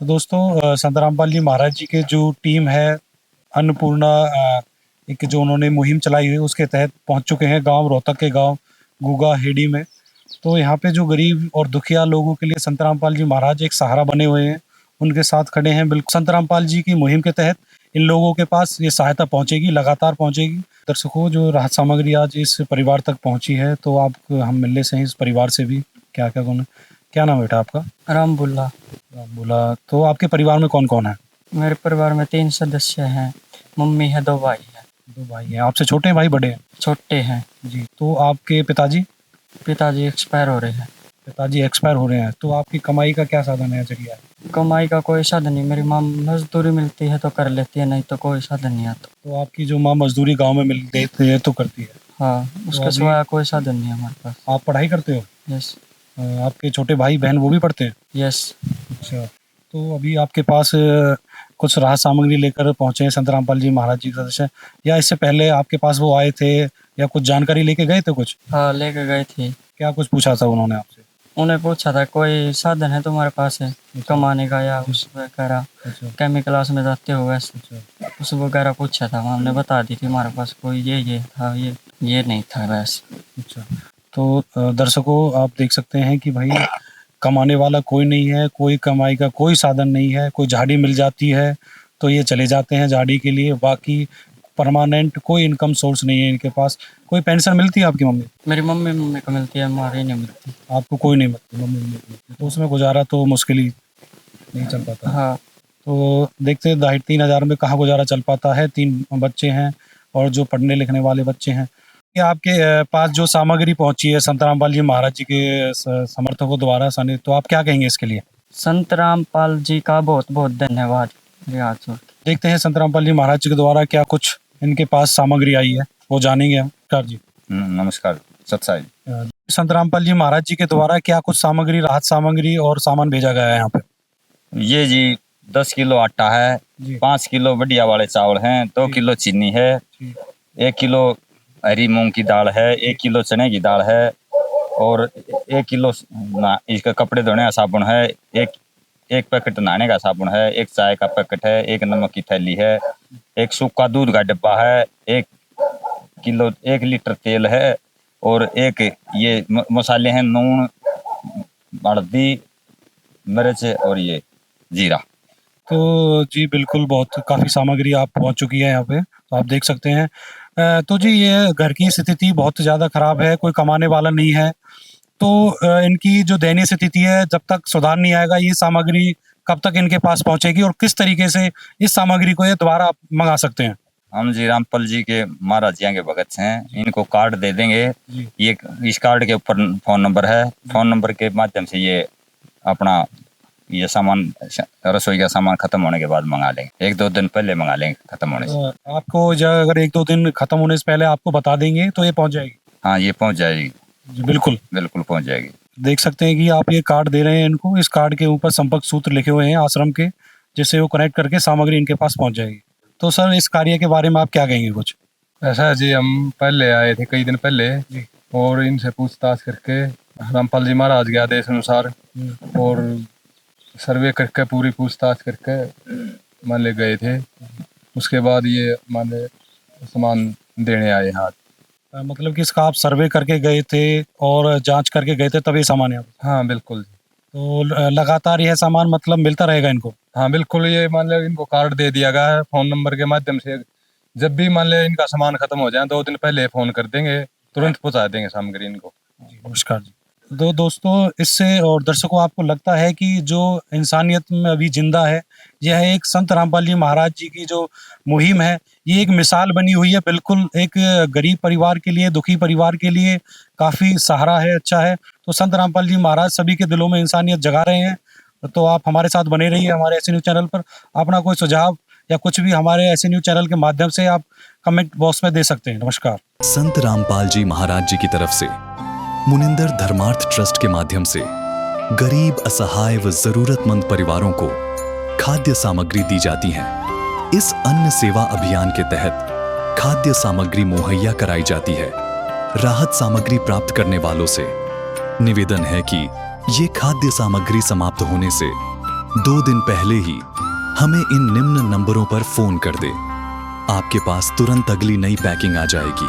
तो दोस्तों संत रामपाल जी महाराज जी के जो टीम है अन्नपूर्णा एक जो उन्होंने मुहिम चलाई हुई उसके तहत पहुंच चुके हैं गांव रोहतक के गांव गुगा हेडी में। तो यहाँ पे जो गरीब और दुखिया लोगों के लिए संत रामपाल जी महाराज एक सहारा बने हुए हैं, उनके साथ खड़े हैं। बिल्कुल संत रामपाल जी की मुहिम के तहत इन लोगों के पास ये सहायता पहुंचेगी, लगातार पहुंचेगी। दर्शकों, जो राहत सामग्री आज इस परिवार तक पहुंची है, तो आप हम मिलने से हैं इस परिवार से भी। क्या क्या कौन है, क्या नाम बेटा आपका? रामबुल्ला। रामबुल्ला। तो आपके परिवार में कौन कौन है? मेरे परिवार में 3 सदस्य हैं। मम्मी है, 2 भाई हैं। 2 भाई हैं। आपसे छोटे हैं भाई बड़े हैं? छोटे हैं जी। तो आपके पिताजी? पिताजी एक्सपायर हो रहे हैं। पिताजी एक्सपायर हो रहे हैं। तो आपकी कमाई का क्या साधन है, जरिया है? कमाई का कोई साधन नहीं। मेरी माँ मजदूरी मिलती है तो कर लेती है, नहीं तो कोई साधन नहीं आता। तो आपकी जो माँ मजदूरी गांव में मिल देती है तो करती है? हाँ, उसके सिवा कोई साधन नहीं है हमारे पास। आप पढ़ाई करते हो? यस। आपके छोटे भाई बहन वो भी पढ़ते हैं? यस। अच्छा। तो अभी आपके पास कुछ राहत सामग्री लेकर पहुंचे हैं संत रामपाल जी महाराज जी के सदस्य, या इससे पहले आपके पास वो आए थे या कुछ जानकारी लेके गए थे कुछ? हाँ, लेके गए थे। क्या कुछ पूछा था उन्होंने आपसे? उन्हें पूछा था कोई साधन है तुम्हारे पास है कमाने का, या उस वगैरह केमिकल क्लास में जाते हो वैसे उस वगैरह पूछा था। हमने बता दी थी हमारे पास कोई ये था, ये नहीं था वैसे। अच्छा। तो दर्शकों, आप देख सकते हैं कि भाई कमाने वाला कोई नहीं है, कोई कमाई का कोई साधन नहीं है। कोई झाड़ी मिल जाती है तो ये चले जाते हैं झाड़ी के लिए, बाकी परमानेंट कोई इनकम सोर्स नहीं है इनके पास। कोई पेंशन मिलती है आपकी मम्मी? मेरी मम्मी को मिलती है, हमारी नहीं मिलती। आपको कोई नहीं मिलती? मम्मी नहीं मिलती। तो उसमें गुजारा तो मुश्किल ही नहीं चल पाता। हाँ। तो देखते 2,500-3,000 में कहाँ गुजारा चल पाता है। 3 बच्चे हैं और जो पढ़ने लिखने वाले बच्चे हैं। कि आपके पास जो सामग्री पहुंची है संत रामपाल जी महाराज जी के समर्थकों द्वारा, तो आप क्या कहेंगे इसके लिए? संत रामपाल जी का बहुत बहुत धन्यवाद। देखते हैं संत रामपाल जी महाराज जी के द्वारा क्या कुछ इनके पास सामग्री आई है, वो जानेंगे हम। जी नमस्कार सत्साई। संत रामपाल जी महाराज जी के द्वारा क्या कुछ सामग्री, राहत सामग्री और सामान भेजा गया है यहाँ पे? ये जी 10 किलो आटा है, 5 किलो बढ़िया वाले चावल हैं, 2 किलो चीनी है, 1 किलो हरी मूंग की दाल है, 1 किलो चने की दाल है, और 1 किलो इसका कपड़े धोने का साबुन है, एक पैकेट नहाने का साबुन है, 1 चाय का पैकेट है, 1 नमक की थैली है, 1 सूखा दूध का डिब्बा है, 1 लीटर तेल है, और 1 ये मसाले हैं, नून, हल्दी, मिर्च और ये जीरा। तो जी बिल्कुल, बहुत काफ़ी सामग्री आप पहुंच चुकी है यहाँ पे, तो आप देख सकते हैं। तो जी ये घर की स्थिति बहुत ज़्यादा ख़राब है, कोई कमाने वाला नहीं है। तो इनकी जो दयनीय स्थिति है, जब तक सुधार नहीं आएगा, ये सामग्री कब तक इनके पास पहुंचेगी और किस तरीके से इस सामग्री को ये दोबारा मंगा सकते हैं? हम जी रामपाल जी के महाराज जी के भगत हैं, इनको कार्ड दे देंगे। ये इस कार्ड के ऊपर फ़ोन नंबर है, फ़ोन नंबर के माध्यम से ये अपना ये सामान, रसोई का सामान खत्म होने के बाद मंगा लेंगे। 1-2 दिन पहले मंगा लेंगे खत्म होने से। आपको अगर 1-2 दिन खत्म होने से पहले आपको बता देंगे तो ये पहुंच जाएगी? हाँ, ये पहुंच जाएगी जी बिल्कुल पहुंच जाएगी। देख सकते हैं कि आप ये कार्ड दे रहे हैं इनको, इस कार्ड के ऊपर संपर्क सूत्र लिखे हुए हैं आश्रम के, जिससे वो कनेक्ट करके सामग्री इनके पास पहुंच जाएगी। तो सर, इस कार्य के बारे में आप क्या कहेंगे कुछ? ऐसा जी, हम पहले आए थे कई दिन पहले और इनसे पूछताछ करके रामपाल जी महाराज के आदेश अनुसार और सर्वे करके पूरी पूछताछ करके मान ले गए थे। उसके बाद ये मान ले सामान देने आए हाथ। मतलब कि इसका आप सर्वे करके गए थे और जांच करके गए थे तभी सामान है? हाँ बिल्कुल। तो लगातार यह सामान मतलब मिलता रहेगा इनको? हाँ बिल्कुल, ये मान ले इनको कार्ड दे दिया गया है फ़ोन नंबर के माध्यम से। जब भी मान ले इनका सामान खत्म हो जाए 2 दिन पहले फ़ोन कर देंगे, तुरंत पहुँचा देंगे सामग्री इनको। नमस्कार जी। तो दोस्तों, इससे और दर्शकों, आपको लगता है कि जो इंसानियत में अभी जिंदा है, यह एक संत रामपाल जी महाराज जी की जो मुहिम है, ये एक मिसाल बनी हुई है। बिल्कुल एक गरीब परिवार के लिए, दुखी परिवार के लिए काफ़ी सहारा है, अच्छा है। तो संत रामपाल जी महाराज सभी के दिलों में इंसानियत जगा रहे हैं। तो आप हमारे साथ बने रहिए हमारे ऐसे न्यूज़ चैनल पर। अपना कोई सुझाव या कुछ भी हमारे ऐसे न्यूज़ चैनल के माध्यम से आप कमेंट बॉक्स में दे सकते हैं। नमस्कार। संत रामपाल जी महाराज जी की तरफ से मुनिंदर धर्मार्थ ट्रस्ट के माध्यम से गरीब, असहाय व जरूरतमंद परिवारों को खाद्य सामग्री दी जाती है। इस अन्न सेवा अभियान के तहत खाद्य सामग्री मुहैया कराई जाती है। राहत सामग्री प्राप्त करने वालों से निवेदन है कि ये खाद्य सामग्री समाप्त होने से 2 दिन पहले ही हमें इन निम्न नंबरों पर फोन कर दे। आपके पास तुरंत अगली नई पैकिंग आ जाएगी।